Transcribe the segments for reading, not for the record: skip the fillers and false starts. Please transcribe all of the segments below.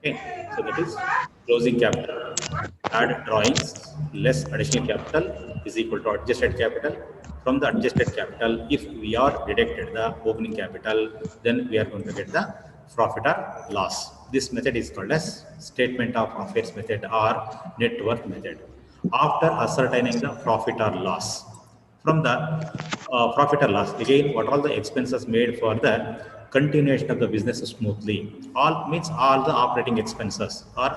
Okay, so that is closing capital. Add drawings less additional capital is equal to adjusted capital. From the adjusted capital, if we are deducted the opening capital, then we are going to get the profit or loss. This method is called as statement of affairs method or net worth method. After ascertaining the profit or loss, from the profit or loss, again, what all the expenses made for the continuation of the business smoothly, all means all the operating expenses or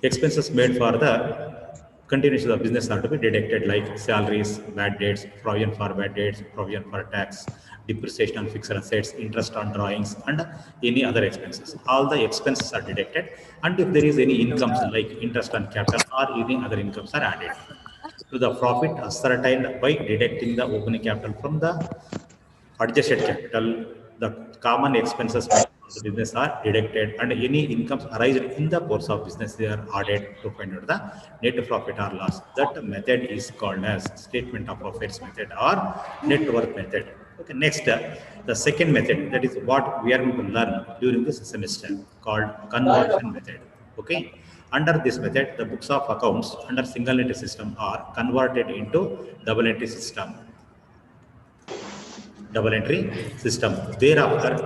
expenses made for the continuation of the business are to be deducted, like salaries, bad debts, provision for bad debts, provision for tax, depreciation on fixed assets, interest on drawings, and any other expenses. All the expenses are deducted, and if there is any incomes like interest on capital or any other incomes are added to the profit ascertained by deducting the opening capital from the adjusted capital. The common expenses made for the business are deducted, and any incomes arising in the course of business they are added to find out the net profit or loss. That method is called as statement of affairs method or net worth method. Okay, next, the second method, that is what we are going to learn during this semester, called conversion method. Okay, under this method, the books of accounts under single entry system are converted into double entry system. Double entry system. Thereafter,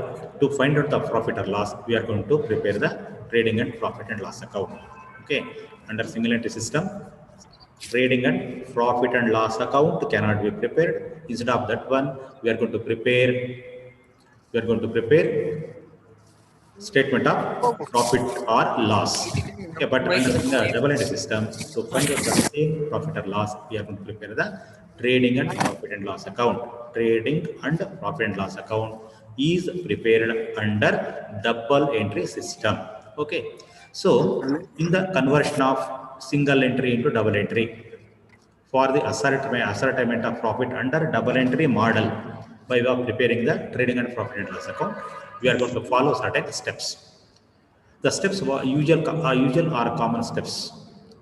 to find out the profit or loss, we are going to prepare the trading and profit and loss account. Okay, under single entry system, trading and profit and loss account cannot be prepared. Instead of that one, we are going to prepare statement of profit or loss. Okay, but under the double entry system, to find out the same profit or loss, we are going to prepare the trading and profit and loss account. Trading and profit and loss account is prepared under double entry system. Okay, so in the conversion of single entry into double entry, for the ascertainment of profit under double entry model, by way of preparing the trading and profit and loss account, we are going to follow certain steps. The steps were usual or common steps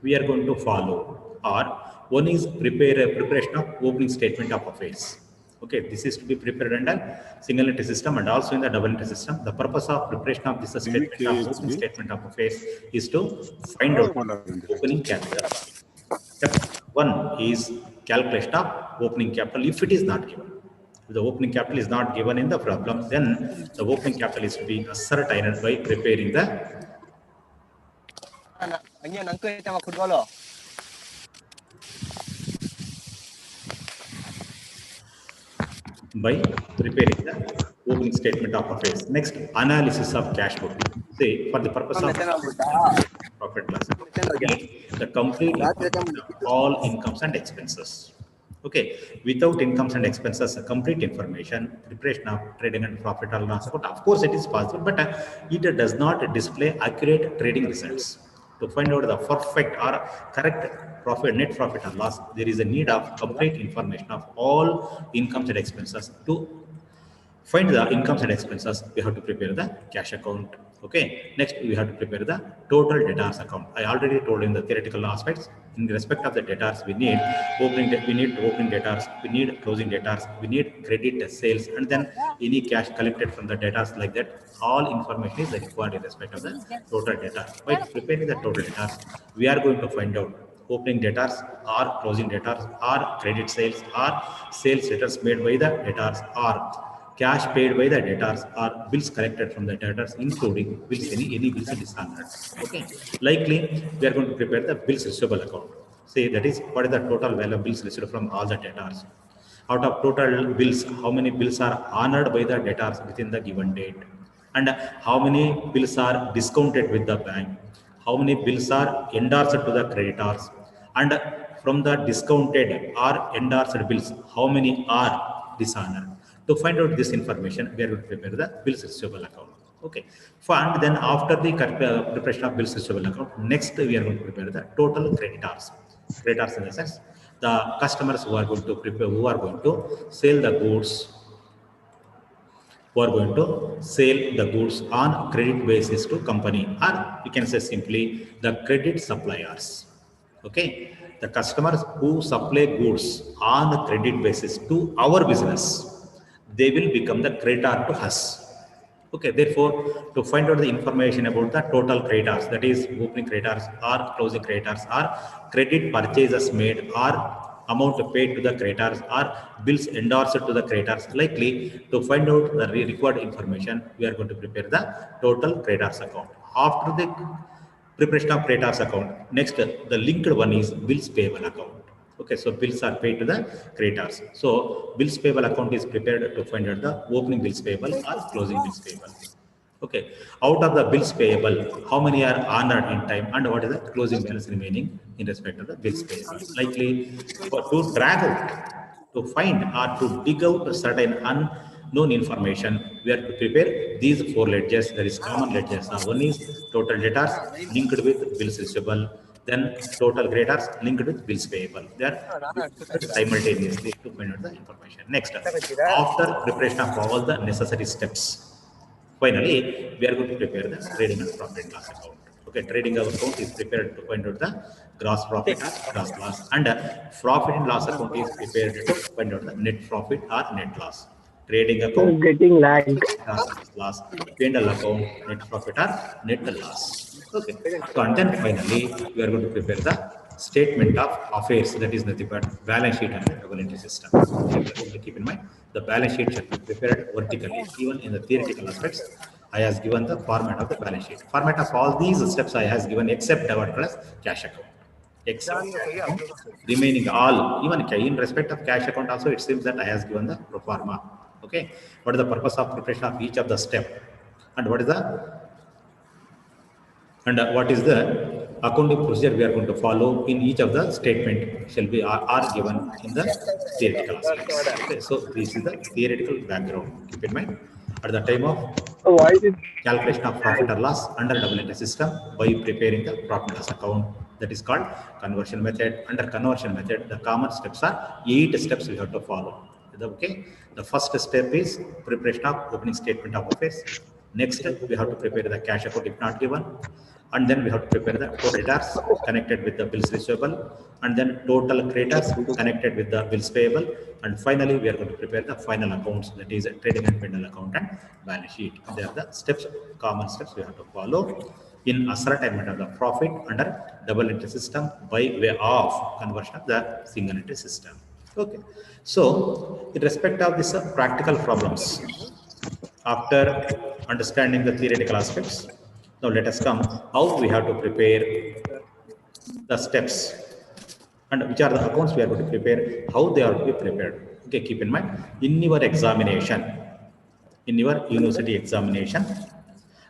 we are going to follow are: one is preparation of opening statement of affairs. Okay, this is to be prepared under single entry system and also in the double entry system. The purpose of preparation of this opening statement of affairs is to find out opening capital. Step one is calculation of opening capital if it is not given. If the opening capital is not given in the problem, then the opening capital is to be ascertained by preparing the by preparing the opening statement of affairs. Next, analysis of cash book. Say, for the purpose of profit loss account, again, the complete information of all incomes and expenses. Okay, without incomes and expenses, complete information, preparation of trading and profit or loss account. Of course, it is possible, but it does not display accurate trading results. To find out the perfect or correct profit, net profit or loss, there is a need of complete information of all incomes and expenses. To find the incomes and expenses, we have to prepare the cash account. Okay, next we have to prepare the total debtors account. I already told in the theoretical aspects. In respect of the debtors, we need opening debtors, we need closing debtors, we need credit sales, and then any cash collected from the debtors, like that. All information is required in respect of the total debtor. By preparing the total debtors, we are going to find out opening debtors or closing debtors or credit sales or sales letters made by the debtors or cash paid by the debtors or bills collected from the debtors, including bills, any bills dishonored. Okay, likely we are going to prepare the bills receivable account. Say, that is what is the total value of bills received from all the debtors. Out of total bills, how many bills are honored by the debtors within the given date, and how many bills are discounted with the bank, how many bills are endorsed to the creditors, and from the discounted or endorsed bills, how many are dishonored. To find out this information, we are going to prepare the bills receivable account. Okay, and then after the preparation of bills receivable account, next we are going to prepare the total creditors. Creditors in the sense, the customers who are going to sell the goods, who are going to sell the goods on credit basis to company, or we can say simply the credit suppliers. Okay, the customers who supply goods on credit basis to our business, they will become the creditor to us. Okay, therefore, to find out the information about the total creditors, that is opening creditors or closing creditors or credit purchases made or amount paid to the creditors or bills endorsed to the creditors, likely to find out the required information, we are going to prepare the total creditors account. After the preparation of creditors account, next the linked one is bills payable account. Okay, so bills are paid to the creditors. So bills payable account is prepared to find out the opening bills payable or closing bills payable. Okay, out of the bills payable, how many are honored in time and what is the closing balance remaining in respect of the bills payable? Likely to drag out, to find or to dig out certain unknown information, we have to prepare these four ledgers. There is common ledgers. One is total debtors linked with bills receivable, then total creditors linked with bills payable. They are simultaneously to find out the information. Next, after preparation of all the necessary steps, finally, we are going to prepare the trading and profit and loss account. Okay, trading account is prepared to find out the gross profit or gross loss, and profit and loss account is prepared to find out the net profit or net loss. Trading account, Getting lagged. loss, P&L account, net profit or net loss. Okay, so and then finally, we are going to prepare the statement of affairs, that is nothing but balance sheet and the double entry system. Okay, keep in mind, the balance sheet shall be prepared vertically. Even in the theoretical aspects, I has given the format of the balance sheet. Format of all these steps I has given except our class cash account. Except cash account, remaining all, even in respect of cash account also, it seems that I has given the pro forma. Okay, what is the purpose of preparation of each of the step, and what is the what is the accounting procedure we are going to follow in each of the statement shall be are given in the theoretical aspects. Okay, so this is the theoretical background. Keep in mind, at the time of Why is it calculation of profit or loss under double entry system by preparing the profit loss account, that is called conversion method. Under conversion method, the common steps are 8 steps we have to follow. Okay, the first step is preparation of opening statement of affairs. Next, we have to prepare the cash account if not given, and then we have to prepare the total creditors connected with the bills receivable, and then total creditors connected with the bills payable, and finally we are going to prepare the final accounts, that is trading and P&L account and balance sheet. They are the steps, common steps we have to follow in ascertainment of the profit under double entry system by way of conversion of the single entry system. Okay, so in respect of this practical problems, after understanding the theoretical aspects, now let us come how we have to prepare the steps and which are the accounts we are going to prepare, how they are to be prepared. Okay, keep in mind, in your examination, in your university examination,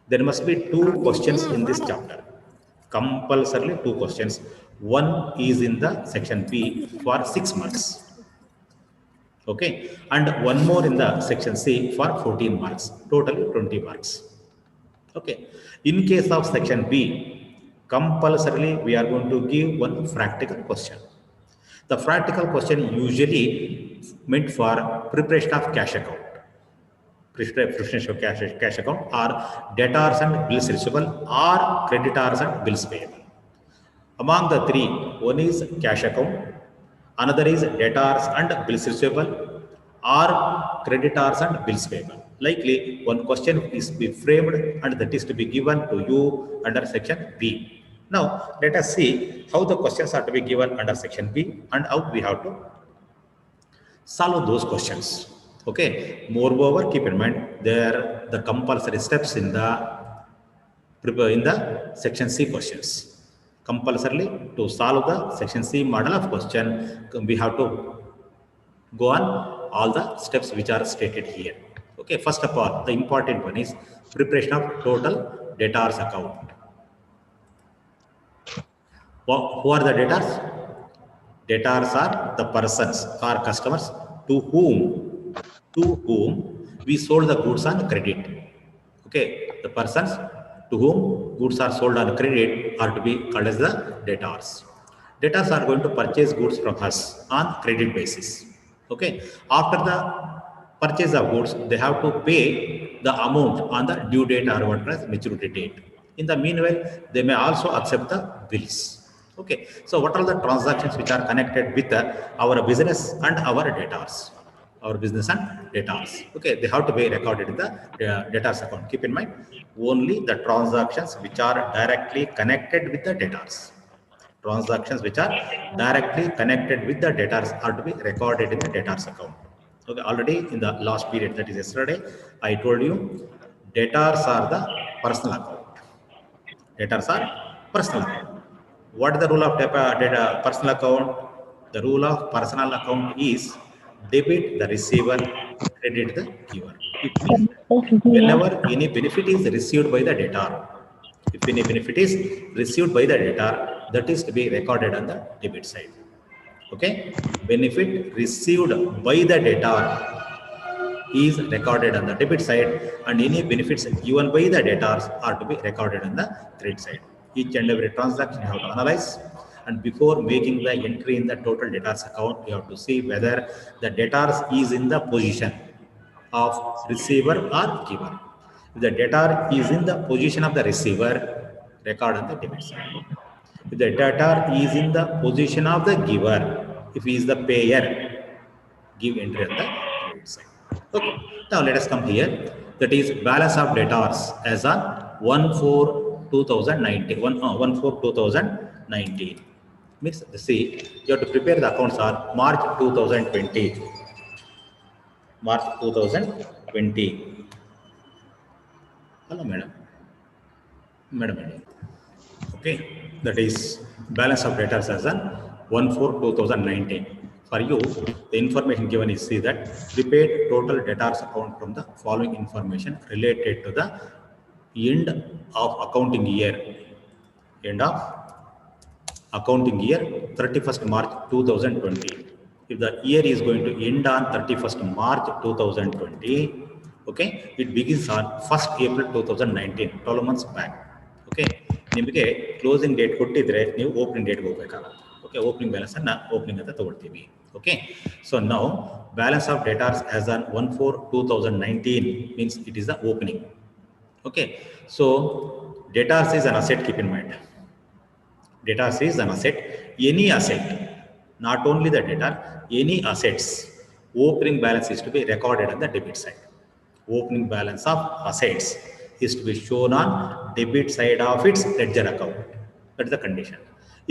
there must be 2 questions in this chapter. Compulsorily 2 questions. One is in the section B for 6 marks. Okay, and one more in the section C for 14 marks, totally 20 marks. Okay, in case of section B, compulsorily we are going to give one practical question. The practical question usually meant for preparation of cash account, preparation of cash account, or debtors and bills receivable, or creditors and bills payable. Among the three, one is cash account, another is debtors and bills receivable, or creditors and bills payable. Likely, one question is to be framed and that is to be given to you under section B. Now, let us see how the questions are to be given under section B and how we have to solve those questions. Okay. Moreover, keep in mind there the compulsory steps in the section C questions. Compulsorily to solve the section C model of question, we have to go on all the steps which are stated here. Okay, first of all, the important one is preparation of total debtors account. Who are the debtors? Debtors are the persons or customers to whom we sold the goods on credit. Okay, the persons to whom goods are sold on credit are to be called as the debtors. Debtors are going to purchase goods from us on credit basis. Okay, after the purchase of goods, they have to pay the amount on the due date or what is maturity date. In the meanwhile, they may also accept the bills. Okay, so what are the transactions which are connected with our business and our debtors? our business and debtors. Okay, they have to be recorded in the debtors account. Keep in mind, only the transactions which are directly connected with the debtors. Transactions which are directly connected with the debtors are to be recorded in the debtors account. Okay, already in the last period, that is yesterday, I told you debtors are the personal account. Debtors are personal account. What is the rule of data personal account? The rule of personal account is debit the receiver, credit the giver. It means that whenever any benefit is received by the debtor, if any benefit is received by the debtor, that is to be recorded on the debit side. Okay, benefit received by the debtor is recorded on the debit side, and any benefits given by the debtors are to be recorded on the credit side. Each and every transaction you have to analyze, and before making the entry in the total debtors account, you have to see whether the debtors is in the position of receiver or giver. If the debtor is in the position of the receiver, record on the debit side. If the debtor is in the position of the giver, if he is the payer, give entry on the credit side. Okay, now let us come here. That is balance of debtors as on 1/4/2019. 1/4/2019. Means see, you have to prepare the accounts on March 2020. March 2020. Hello, madam. Madam. Okay, that is balance of debtors as on 1/4/2019. For you, the information given is see that prepaid total debtors account from the following information related to the end of accounting year. End of accounting year 31st March 2020. If the year is going to end on 31st March 2020, okay, it begins on 1st April 2019, 12 months back. Okay, ನಿಮಗೆ closing date ಕೊಟ್ಟಿದ್ರೆ ನೀವು opening ಡೇಟ್ಗೆ ಹೋಗಬೇಕಾಗುತ್ತೆ. Okay, opening balance ಅನ್ನ opening ಅಂತ ತಗೊಳ್ತೀವಿ. Okay, so now balance of ಡೇಟಾರ್ಸ್ as on 1/4/2019 means it is the opening. Okay, so debtors is an asset, keep in mind. Debtors is an asset. Any asset, not only the debtor, any assets, opening balance is to be recorded on the debit side. Opening balance of assets is to be shown on debit side of its ledger account. That is the condition.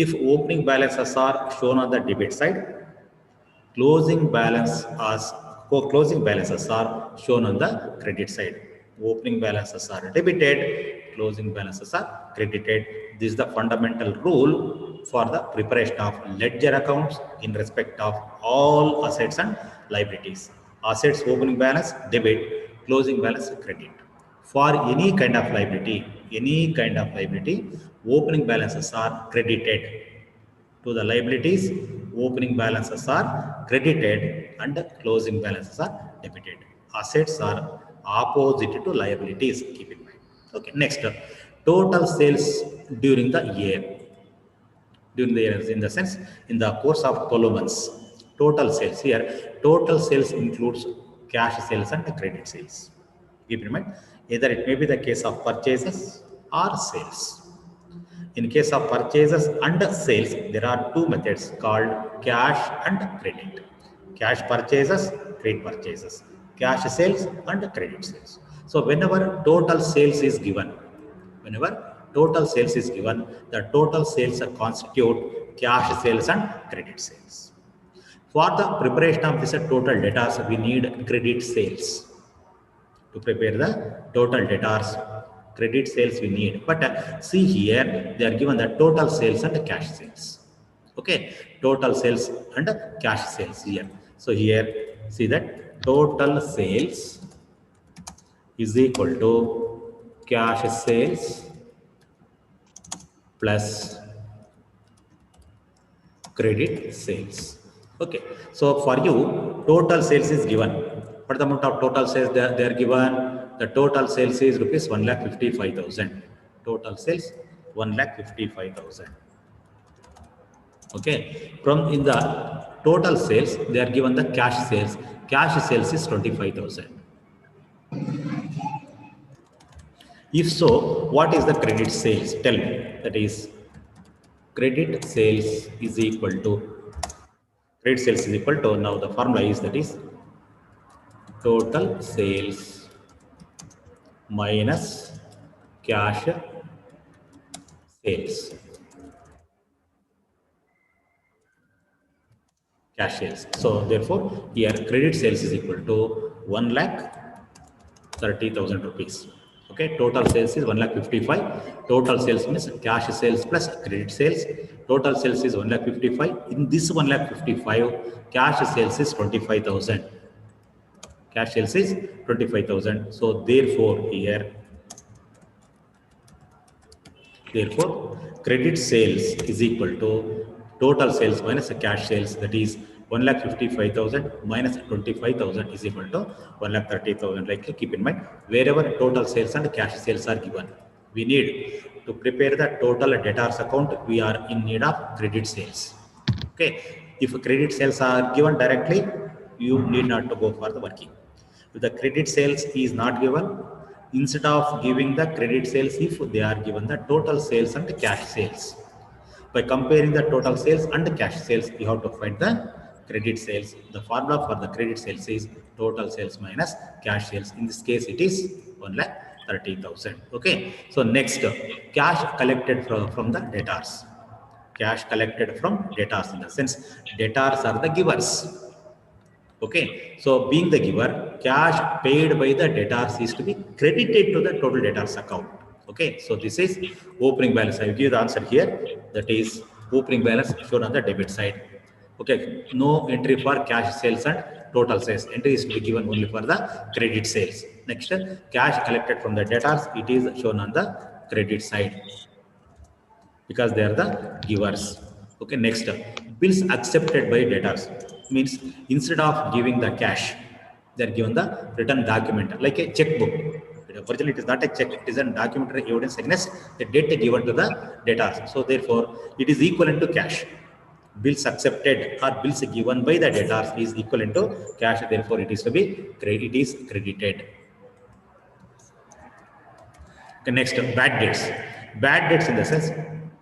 If opening balances are shown on the debit side, closing balances are shown on the credit side. Opening balances are debited, closing balances are credited. This is the fundamental rule for the preparation of ledger accounts in respect of all assets and liabilities. Assets opening balance debit, closing balance credit. For any kind of liability, opening balances are credited. To the liabilities, opening balances are credited and closing balances are debited. Assets are opposite to liabilities, keep in mind. Okay, next, total sales during the year. During the year, in the sense, in the course of 12 months, total sales. Here, total sales includes cash sales and credit sales. Keep in mind, either it may be the case of purchases or sales. In case of purchases and sales, there are two methods called cash and credit. Cash purchases, credit purchases. Cash sales and credit sales. So whenever total sales is given, the total sales constitute cash sales and credit sales. For the preparation of this total debtors, we need credit sales. To prepare the total debtors, credit sales we need. But see here, they are given the total sales and cash sales. Okay, total sales and cash sales here. So here, see that total sales is equal to cash sales plus credit sales. Okay, so for you, total sales is given. What the amount of total sales they are given? The total sales is rupees 1,55,000. Total sales 1,55,000. Okay, from in the total sales they are given the cash sales. Cash sales is 25,000. If so, what is the credit sales? Tell me. That is, credit sales is equal to, now the formula is, that is total sales minus cash sales. Cash sales. So therefore, here credit sales is equal to 1 lakh 30,000 rupees. Okay, total sales is 1 lakh 55. Total sales means cash sales plus credit sales. Total sales is 1 lakh 55. In this 1 lakh 55, cash sales is 25,000. Cash sales is 25,000. So therefore, here, therefore, credit sales is equal to total sales minus cash sales, that is 1 lakh 55,000 minus 25,000 is equal to 1 lakh 30,000. Like keep in mind, wherever total sales and cash sales are given, we need to prepare the total debtors account. We are in need of credit sales. Okay, if credit sales are given directly, you need not to go for the working. If the credit sales is not given, instead of giving the credit sales, if they are given the total sales and cash sales, by comparing the total sales and the cash sales, you have to find the credit sales. The formula for the credit sales is total sales minus cash sales. In this case, it is 1 lakh 30,000. Okay. So next, cash collected from the debtors. Cash collected from debtors, in the sense debtors are the givers. Okay, so being the giver, cash paid by the debtors is to be credited to the total debtors account. Okay, so this is opening balance. I will give the answer here. That is opening balance shown on the debit side. Okay, no entry for cash sales and total sales. Entry is to be given only for the credit sales. Next, cash collected from the debtors, it is shown on the credit side, because they are the givers. Okay, next, bills accepted by debtors means instead of giving the cash, they are given the written document like a checkbook. Originally, it is not a check; it is a documentary evidence against the debt given to the debtors. So therefore, it is equivalent to cash. Bills accepted or bills given by the debtors is equivalent to cash. Therefore, it is to be credited. Okay, next, bad debts. Bad debts in the sense,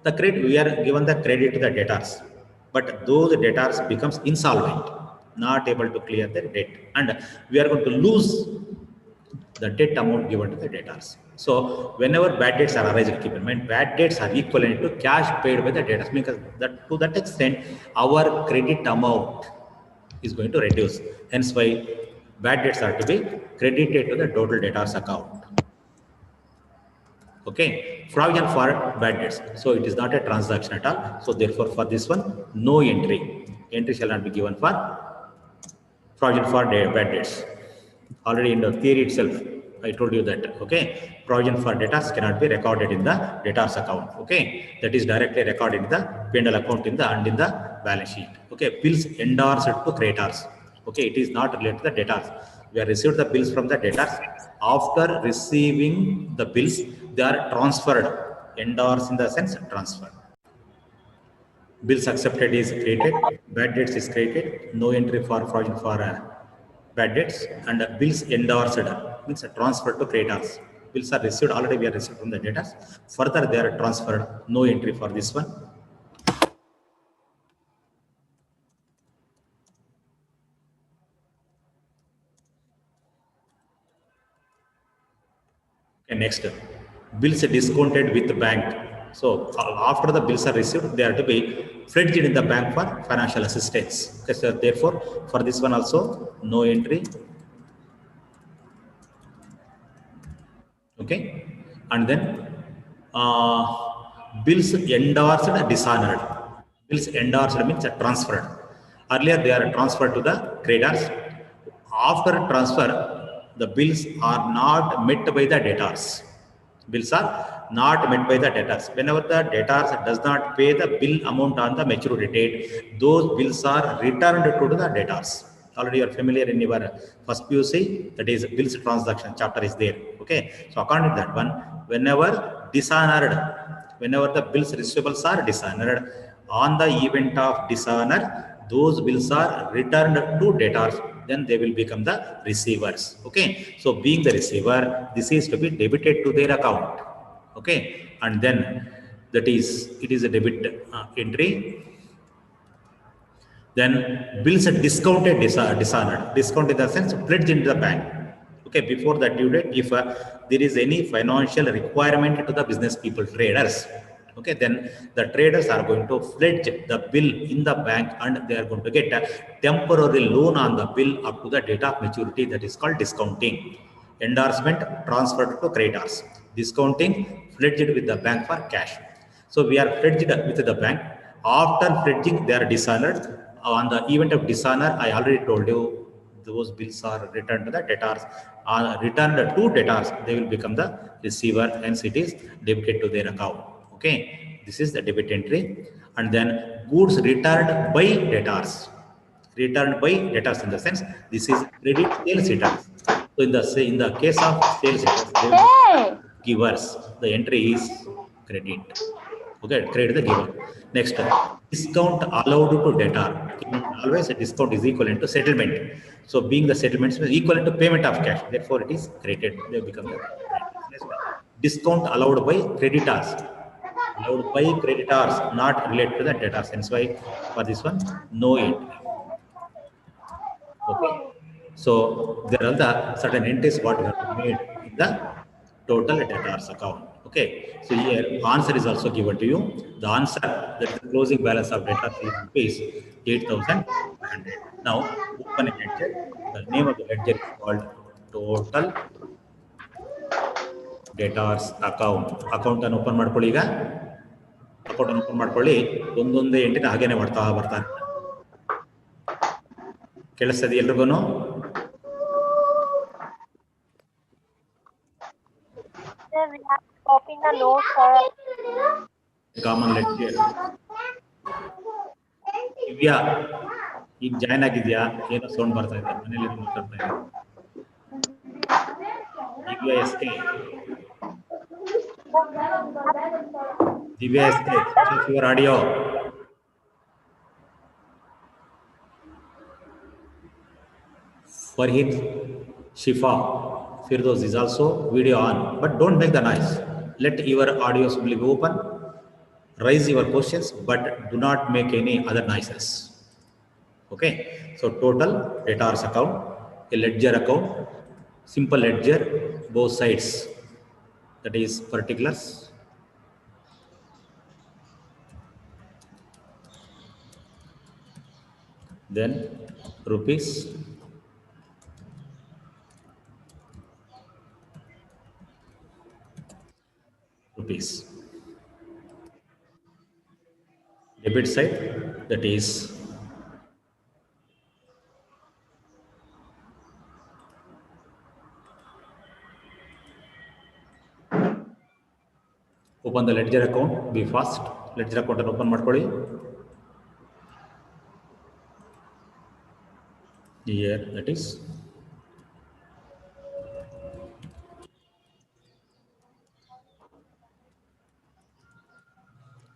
the credit, we are given the credit to the debtors, but those debtors becomes insolvent, not able to clear their debt, and we are going to lose the debt amount given to the debtors. So whenever bad debts are arising, keep in mind, bad debts are equivalent to cash paid by the debtors, because that, to that extent, our credit amount is going to reduce. Hence why bad debts are to be credited to the total debtors account. Okay, provision for bad debts. So it is not a transaction at all. So therefore, for this one, no entry. Entry shall not be given for provision for bad debts. Already in the theory itself, I told you that. Okay, provision for debtors cannot be recorded in the debtors account. Okay, that is directly recorded in the P&L account in the and in the balance sheet. Okay, bills endorsed to creditors. Okay, it is not related to the debtors. We have received the bills from the debtors. After receiving the bills, they are transferred. Endorsed in the sense transfer. Bills accepted is created, bad debts is created, no entry for provision for bad debts, and bills endorsed means transferred to creditors. Bills are received, already we are received from the debtors. Further, they are transferred, no entry for this one. Okay, next, bills discounted with the bank. So after the bills are received, they are to be pledged in the bank for financial assistance. Okay, so therefore, for this one also, no entry. Okay, and then bills endorsed dishonored. Bills endorsed means transferred. Earlier they are transferred to the creditors. After transfer, the bills are not met by the debtors. Bills are not met by the debtors. Whenever the debtors does not pay the bill amount on the maturity date, those bills are returned to the debtors. Already you are familiar in your first PUC, that is bills transaction chapter is there. Okay, so according to that one, whenever dishonored, whenever the bills receivables are dishonored, on the event of dishonor, those bills are returned to debtors, then they will become the receivers. Okay, so being the receiver, this is to be debited to their account. Okay, and then that is, it is a debit entry. Then bills are discounted, dishonored. Discount in the sense pledged into the bank. Okay, before that due date, if there is any financial requirement to the business people, traders, okay, then the traders are going to pledge the bill in the bank and they are going to get a temporary loan on the bill up to the date of maturity. That is called discounting. Endorsement transferred to creditors. Discounting pledged with the bank for cash. So we are pledged with the bank. After pledging, they are dishonored. On the event of dishonor, I already told you those bills are returned to the debtors. Returned to debtors, they will become the receiver, hence it is debited to their account. Okay, this is the debit entry. And then goods returned by debtors. Returned by debtors in the sense this is credit sales returns. So in the case of sales returns, they will givers. The entry is credit. Okay, credit the giver. Next, discount allowed to debtor. Always a discount is equivalent to settlement. So being the settlements is equivalent to payment of cash. Therefore, it is credited. They become the creditors. Next, discount allowed by creditors. Allowed by creditors, not related to the debtors. Hence why for this one, no entry. Okay. So there are the certain entries what we have to made in the total debtors account. Okay. So here answer is also given to you. The answer that is the closing balance of debtors is rupees 8,500. Now open a ledger. The name of the ledger is called total debtors account. Account ಅನ್ನು open ಮಾಡ್ಕೊಳ್ಳಿ ಈಗ. Account ಅನ್ನು open ಮಾಡ್ಕೊಳ್ಳಿ. ಒಂದೊಂದೇ ಎಂಟಿನ ಹಾಗೇನೆ ಮಾಡ್ತಾ ಬರ್ತಾರೆ. ಕೇಳಿಸ್ತದೆ ಎಲ್ರಿಗೂ? Sir, we have to copy the notes, sir. Common lecture Divya ಈಗ ಜಾಯ್ನ್ ಆಗಿದ್ಯಾ? ಏನೋ ಸೌಂಡ್ ಬರ್ತಾ ಇದೆ, ಮನೇಲಿ ಮಾತಾಡ್ತಾ ಇದೆ. Divya S K, Divya S K, switch off your audio. Farhid, Shifa, Firdoz is also video on, but don't make the noise. Let your audios will be open. Raise your questions, but do not make any other noises. Okay. So total debtors account, a ledger account, simple ledger, both sides. That is particulars. Then rupees. Rupees. Debit side, that is open the ledger account. Be fast. Ledger account and open ಮಾಡ್ಕೊಳ್ಳಿ. Here that is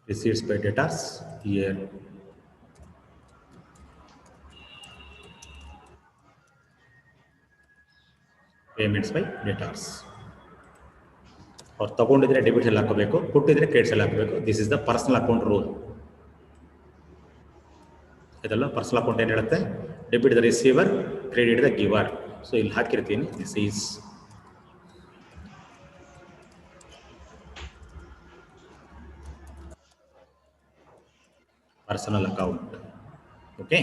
receipts by debtors. Here payments by debtors. ಅವ್ರು ತಗೊಂಡಿದ್ರೆ debits ಎಲ್ಲ ಹಾಕಬೇಕು, ಕೊಟ್ಟಿದ್ರೆ credits ಎಲ್ಲ ಹಾಕಬೇಕು. This is the personal account rule. ಇದೆಲ್ಲ personal account ಏನು ಹೇಳುತ್ತೆ? Debit the receiver, credit the ಗಿವರ್. So ಇಲ್ಲಿ ಹಾಕಿರ್ತೀನಿ, this is personal account. Okay,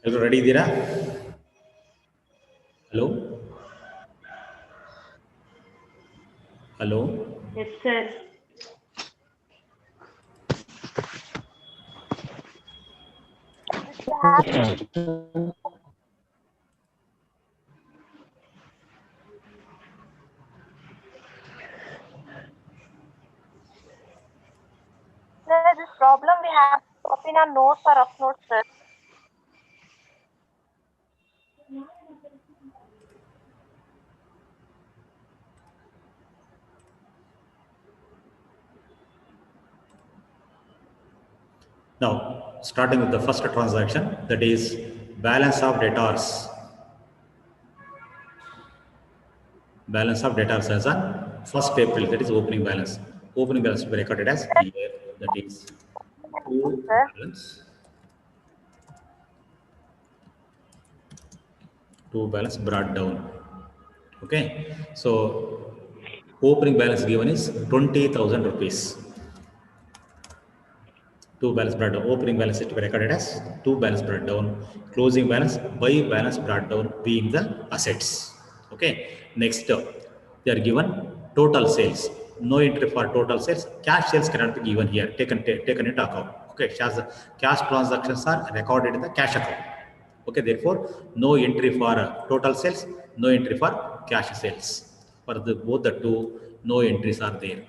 ಎಲ್ಲರೂ ರೆಡಿ ಇದ್ದೀರಾ? Hello hello. Yes, sir. Sir, this problem we have to copy our notes or rough notes, sir. Now, starting with the first transaction, that is balance of debtors. Balance of debtors as on 1st April, that is opening balance. Opening balance will be recorded as here, that is to sir. balance. To balance brought down. Okay. So opening balance given is 20,000 rupees. Two balance brought down. Opening balance is to be recorded as two balance brought down. Closing balance by balance brought down being the assets. Okay. Next, they are given total sales. No entry for total sales. Cash sales cannot be given here. Taken into account. Okay. Cash transactions are recorded in the cash account. Okay. Therefore, no entry for total sales. No entry for cash sales. For both the two, no entries are there.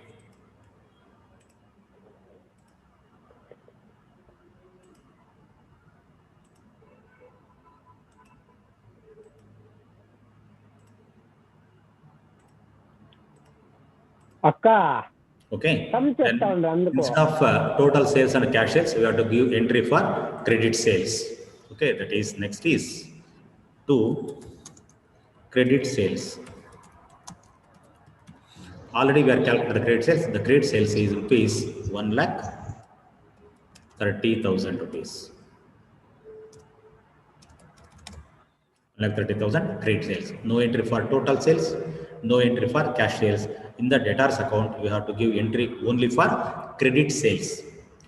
అక్క Okay. Come Then చెప్తాండి అందుకు. instead of total sales and cash sales, we have to give entry for credit sales. Okay. That is next is to credit sales. Already we are calculating the credit sales. The credit sales is rupees 1,30,000 rupees. 1,30,000 credit sales. No entry for total sales, no entry for cash sales. In the debtors account, we have to give entry only for credit sales.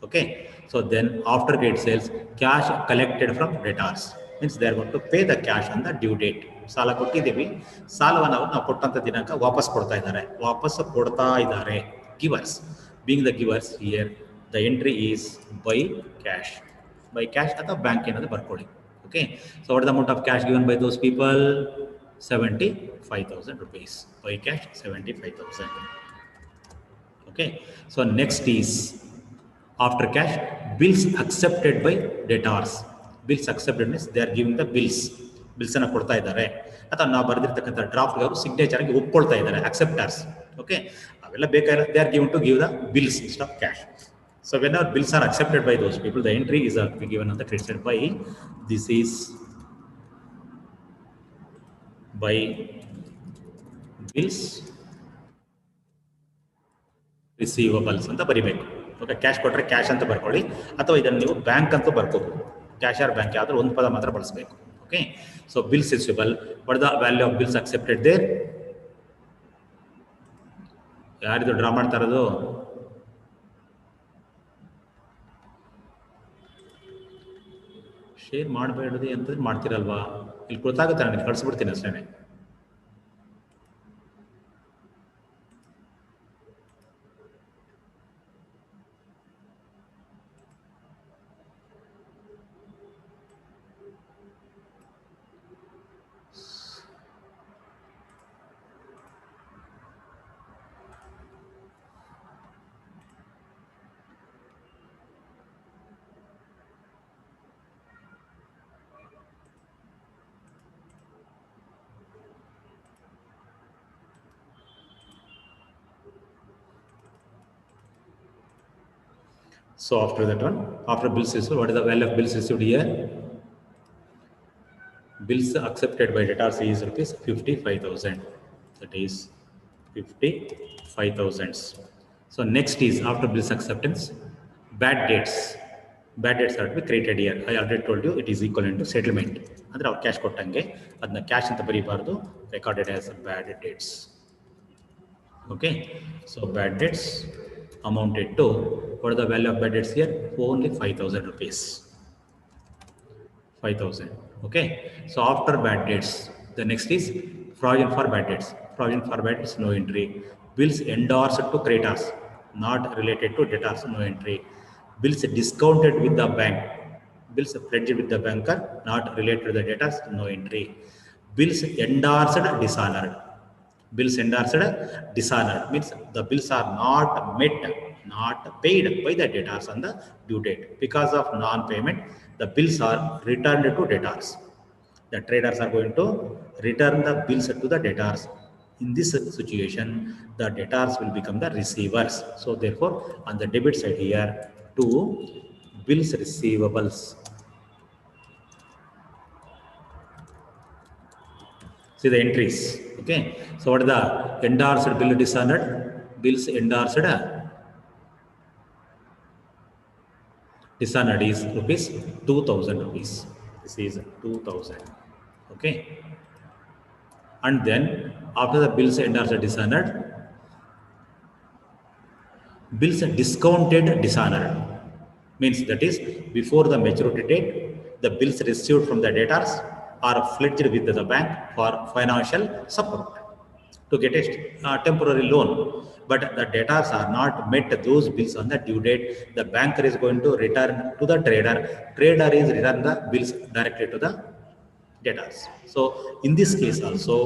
Okay. So then after credit sales, cash collected from debtors means they are going to pay the cash on the due date. ಸಾಲ ಕೊಟ್ಟಿದ್ದೀವಿ, ಸಾಲವನ್ನು ನಾವು ಕೊಟ್ಟಂತ ದಿನಾಂಕ ವಾಪಸ್ ಕೊಡ್ತಾ ಇದ್ದಾರೆ, givers being the givers here the entry is by cash ಅಥವಾ ಬ್ಯಾಂಕ್ ಏನಾದ್ರು ಬರ್ಕೊಳ್ಳಿ. Okay, so what is the amount of cash given by those people? 75,000 rupees. By cash, 75,000. Okay, so next is after cash, bills accepted by debtors. Bills accepted means they are giving the bills. Bills ಅನ್ನು ಕೊಡ್ತಾ ಇದ್ದಾರೆ ಅಥವಾ ನಾವು ಬರೆದಿರ್ತಕ್ಕಂಥ draft ಅವರು signature ಆಗಿ ಒಪ್ಕೊಳ್ತಾ ಇದ್ದಾರೆ, ಅಕ್ಸೆಪ್ಟರ್ಸ್. Okay, ಅವೆಲ್ಲ ಬೇಕಾಗಿಲ್ಲ. They are given to give the bills instead of cash. So whenever bills are accepted by those people, the entry is given on the credit side by this is by bills receivables ಅಂತ ಬರಿಬೇಕು. Okay, cash ಕೊಟ್ಟರೆ cash ಅಂತ ಬರ್ಕೊಳ್ಳಿ, ಅಥವಾ ಇದನ್ನು ನೀವು bank ಅಂತ ಬರ್ಕೋಬಹುದು. Cash or bank ಯಾವ್ದಾದ್ರು ಒಂದು ಪದ ಮಾತ್ರ ಬಳಸಬೇಕು. Okay, so bills receivable, what the value of bills accepted there? ಯಾರಿದು ಡ್ರಾ ಮಾಡ್ತಾ ಇರೋದು? ಶೇರ್ ಮಾಡಬೇಡದು ಅಂತಂದ್ರೆ ಮಾಡ್ತೀರಲ್ವಾ, ಇಲ್ಲಿ ಗೊತ್ತಾಗುತ್ತೆ, ನನಗೆ ಕಳಿಸ್ಬಿಡ್ತೀನಿ ಅಷ್ಟೇ. So after that one, after bills received, what is the value of bills received here? Bills accepted by debtors is rupees 55,000. That is 55,000. So next is after bills acceptance, bad debts. Bad debts are to be created here. I already told you it is equivalent to settlement. ಅಂದ್ರೆ ಅವ್ರು cash ಕೊಟ್ಟಂಗೆ ಅದನ್ನ cash ಅಂತ ಬರೀಬಾರ್ದು, recorded as bad debts. Okay, so bad debts amounted to, what is the value of bad debts here? Only 5,000 rupees. 5,000. Okay, so after bad debts, the next is provision for bad debts. Provision for bad debts, no entry. Bills endorsed to creditors, not related to debtors, no entry. Bills discounted with the bank, bills pledged with the banker, not related to the debtors, no entry. Bills endorsed dishonored. Bills endorsed dishonored means the bills are not met, not paid by the debtors on the due date. Because of non-payment, the bills are returned to debtors. The traders are going to return the bills to the debtors. In this situation, the debtors will become the receivers. So therefore, on the debit side here, to bills receivables. See the entries. Okay, so what is the endorsed bill dishonored? Bills endorsed dishonored is rupees 2000 rupees. This is 2000. Okay. And then after the bills endorsed dishonored, bills discounted dishonored means that is before the maturity date, the bills received from the debtors are pledged with the bank for financial support to get a temporary loan. But the debtors are not met those bills on the due date. The banker is going to return to the trader. Trader is return the bills directly to the debtors. So in this case also,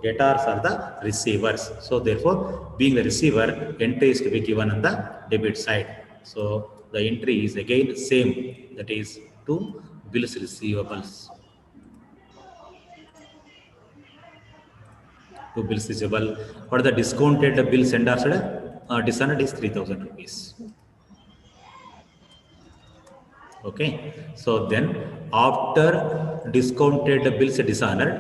debtors are the receivers. So therefore, being the receiver, entry is to be given on the debit side. So the entry is again same, that is to bills receivables. To bills receivable. For the discounted bills endorsed, dishonored is 3000 rupees. Okay, so then after discounted bills dishonored,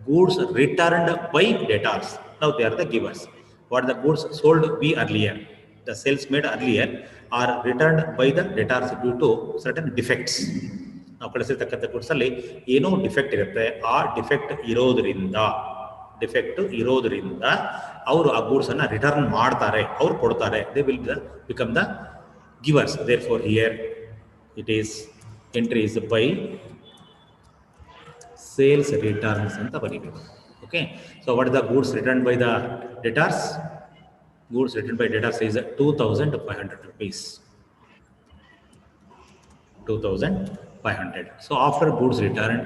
goods returned by debtors. Now they are the givers. What the goods sold be earlier, the sales made earlier are returned by the debtors due to certain defects. ನಾವು ಕಳಿಸಿರ್ತಕ್ಕಂಥ ಗುಡ್ಸಲ್ಲಿ ಏನೋ defect ಇರುತ್ತೆ, ಆ defect ಇರೋದ್ರಿಂದ ಅವರು ಆ goods ಅನ್ನ return ಮಾಡ್ತಾರೆ, ಅವ್ರು ಕೊಡ್ತಾರೆ. They will become the givers. Therefore here it is entry is by sales returns anta ಬರೀಬೇಕು. Okay, so what is the goods returned by the debtors? Goods returned by debtors is 2500 rupees. 2500. So after goods returned,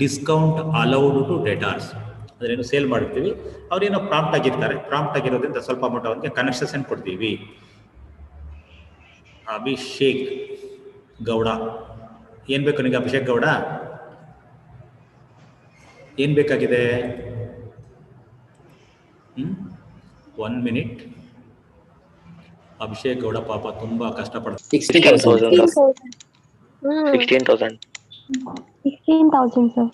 discount allowed to debtors. ಅದನ್ನೇನು sale ಮಾಡ್ತೀವಿ, ಅವ್ರೇನೋ prompt ಆಗಿರ್ತಾರೆ, prompt ಆಗಿರೋದ್ರಿಂದ ಸ್ವಲ್ಪ amount ಅವ್ರಿಗೆ concession ಕೊಡ್ತೀವಿ. ಅಭಿಷೇಕ್ ಗೌಡ, ಏನ್ ಬೇಕು ನಿಮಗೆ ಅಭಿಷೇಕ್ ಗೌಡ? ಏನ್ ಬೇಕಾಗಿದೆ? 1 minute. ಅಭಿಷೇಕ್ ಗೌಡ ಪಾಪ ತುಂಬಾ ಕಷ್ಟಪಡ್ತಾರೆ. 16,000 sir. 16,000 sir. 16,000 sir.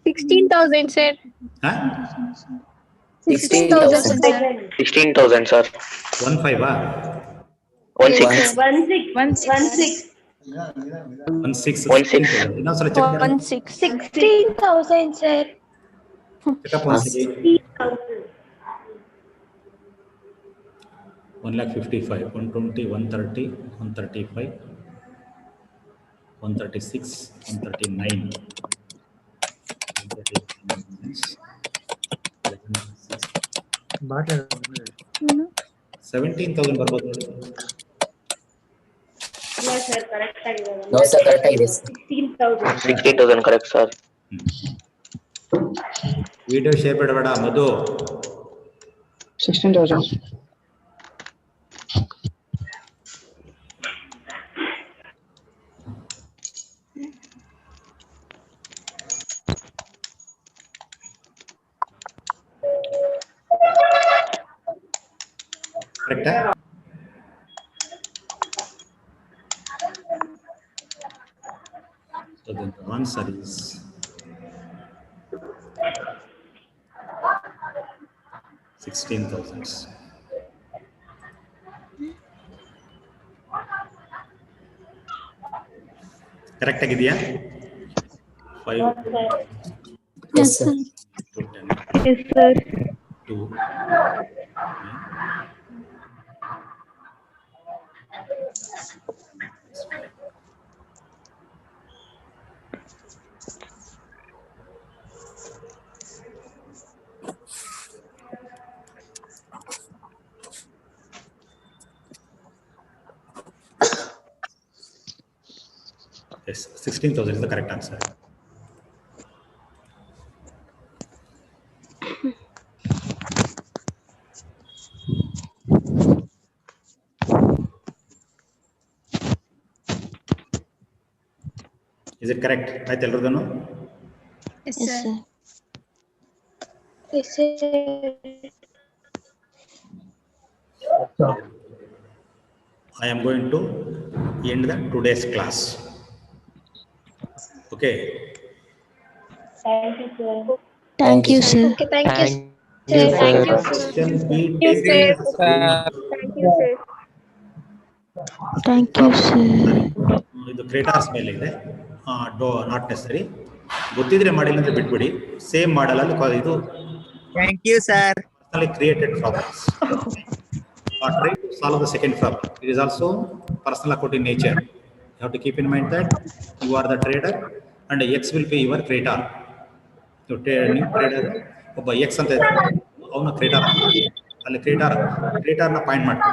16,000 sir. 16,000 sir. 15 ಇನ್ನೊಂದ್ಸಲ ಚೆಕ್ ಮಾಡಿ. 16,000 sir. ಚೆಕಪ್ ಒಂದ್ಸಲಿ. 1,55,000, 120, 130, 135, 136, 139, 17,000 ಬರ್ಬೋದು ನೋಡಿ. No sir, correct ಆಗಿದೆ. 16,000 correct sir. ವಿಡಿಯೋ ಶೇರ್ ಮಾಡಬೇಡ ಮಧು. 16,000. ಕರೆಕ್ಟಾ? So then the answer is 16,000. Correct ಆಗಿದೆಯಾ? 5 Yes sir. to 10 Yes sir. to yes, 16,000 is the correct answer. Is it correct? ಆಯ್ತು ಎಲ್ರದನ್ನು? Yes Yes sir. sir. Yes sir. I am going to end the today's class. Okay. Thank you sir. Thank you sir. Okay, thank you. Thank you, Question sir. be you, taken sir. as homework. Thank you, sir. Thank you, sir. ಇದು ಕ್ರೇಟಾರ್ಸ್ ಮೇಲೆ ಇದೆ, not ನೆಸರಿ. ಗೊತ್ತಿದ್ರೆ ಮಾಡಿಲ್ಲ ಅಂದ್ರೆ ಬಿಟ್ಬಿಡಿ. Same model ಅಲ್ಲಿ ಇದು Thank you, sir. personally created problems. Try to solve the second problem. It is also personal account in nature. You have to keep in mind that you are the trader and X will be your creator. ನೀವು trader ಒಬ್ಬ X ಅಂತ ಇರ್ತಾನೆ, ಅವನ ಕ್ರೇಟಾರ್ ಆಗ್ತಾನೆ. ಅಲ್ಲಿ ಕ್ರೇಟಾರ್ನ point ಮಾಡ್ಕೊಂಡು